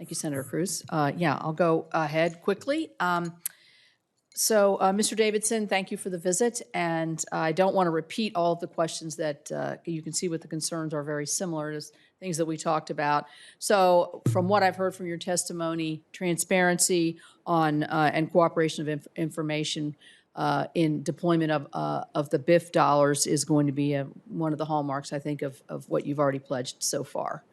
Thank you, Senator Cruz. Yeah, I'll go ahead quickly. Mr. Davidson, thank you for the visit, and I don't want to repeat all of the questions that you can see what the concerns are very similar to things that we talked about. So from what I've heard from your testimony, transparency on and cooperation of information in deployment of the BIF dollars is going to be one of the hallmarks, I think, of what you've already pledged so far.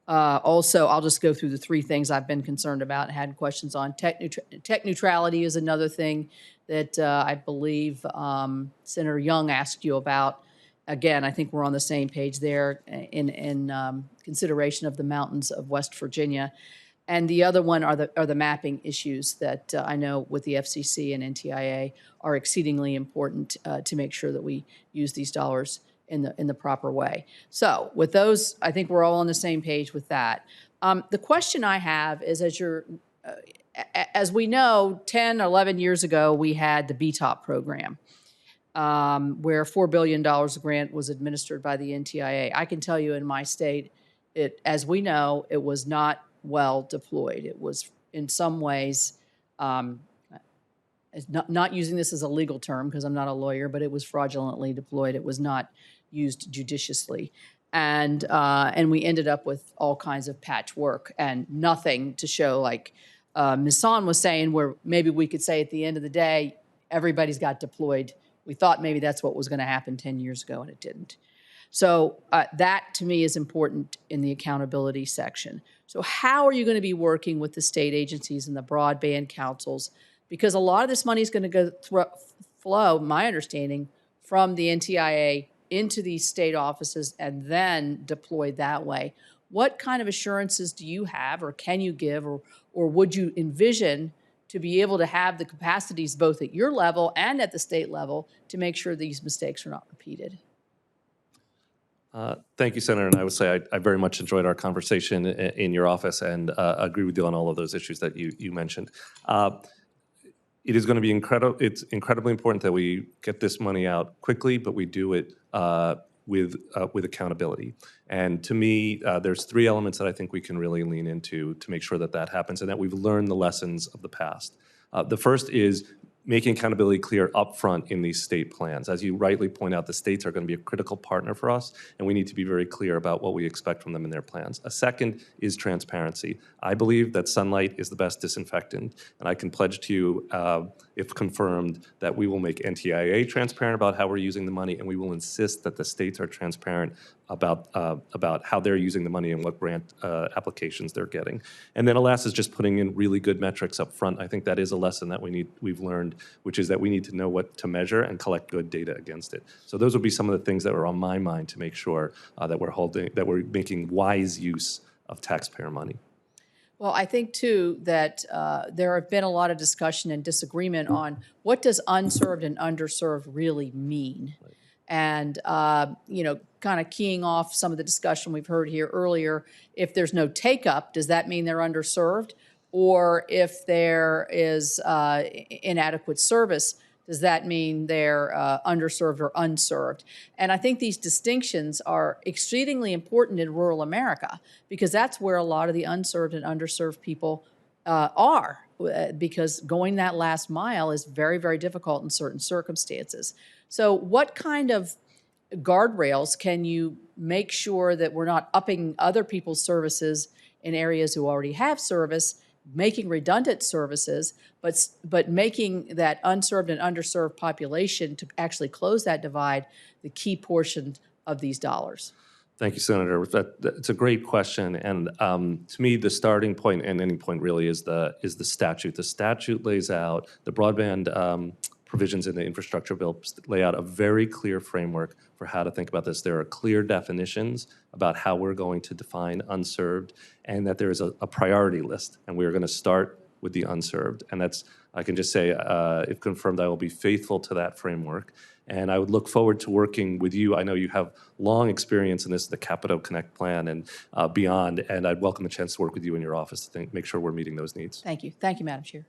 Also, I'll just go through the three things I've been concerned about and had questions on. Tech neutrality is another thing that I believe Senator Young asked you about. Again, I think we're on the same page there in consideration of the mountains of West Virginia. And the other one are the mapping issues that I know with the FCC and NTIA are exceedingly important to make sure that we use these dollars in the proper way. So with those, I think we're all on the same page with that. The question I have is, as we know, 10, 11 years ago, we had the BTOP program, where $4 billion of grant was administered by the NTIA. I can tell you in my state, as we know, it was not well deployed. It was in some ways, not using this as a legal term because I'm not a lawyer, but it was fraudulently deployed. It was not used judiciously. And we ended up with all kinds of patchwork and nothing to show, like Ms. Son was saying, where maybe we could say at the end of the day, everybody's got deployed. We thought maybe that's what was going to happen 10 years ago, and it didn't. So that, to me, is important in the accountability section. So how are you going to be working with the state agencies and the broadband councils? Because a lot of this money is going to flow, my understanding, from the NTIA into these state offices and then deployed that way. What kind of assurances do you have, or can you give, or would you envision to be able to have the capacities both at your level and at the state level to make sure these mistakes are not repeated? Thank you, Senator. And I would say I very much enjoyed our conversation in your office and agree with you on all of those issues that you mentioned. It is going to be incredible. It's incredibly important that we get this money out quickly, but we do it with accountability. And to me, there's three elements that I think we can really lean into to make sure that that happens and that we've learned the lessons of the past. The first is making accountability clear upfront in these state plans. As you rightly point out, the states are going to be a critical partner for us, and we need to be very clear about what we expect from them in their plans. A second is transparency. I believe that sunlight is the best disinfectant, and I can pledge to you, if confirmed, that we will make NTIA transparent about how we're using the money, and we will insist that the states are transparent about how they're using the money and what grant applications they're getting. And then the last is just putting in really good metrics up front. I think that is a lesson that we've learned, which is that we need to know what to measure and collect good data against it. So those would be some of the things that are on my mind to make sure that we're making wise use of taxpayer money. Well, I think, too, that there have been a lot of discussion and disagreement on what does unserved and underserved really mean. Right. And, kind of keying off some of the discussion we've heard here earlier, if there's no take-up, does that mean they're underserved? Or if there is inadequate service, does that mean they're underserved or unserved? And I think these distinctions are exceedingly important in rural America because that's where a lot of the unserved and underserved people are, because going that last mile is very, very difficult in certain circumstances. So what kind of guardrails can you make sure that we're not upping other people's services in areas who already have service, making redundant services, but making that unserved and underserved population to actually close that divide the key portion of these dollars? Thank you, Senator. It's a great question, and to me, the starting point and any point really is the statute. The statute lays out the broadband provisions in the infrastructure bill, lay out a very clear framework for how to think about this. There are clear definitions about how we're going to define unserved, and that there is a priority list, and we're going to start with the unserved. And that's, I can just say, if confirmed, I will be faithful to that framework. And I would look forward to working with you. I know you have long experience in this, the Capito Connect plan and beyond, and I'd welcome the chance to work with you in your office to make sure we're meeting those needs. Thank you. Thank you, Madam Chair.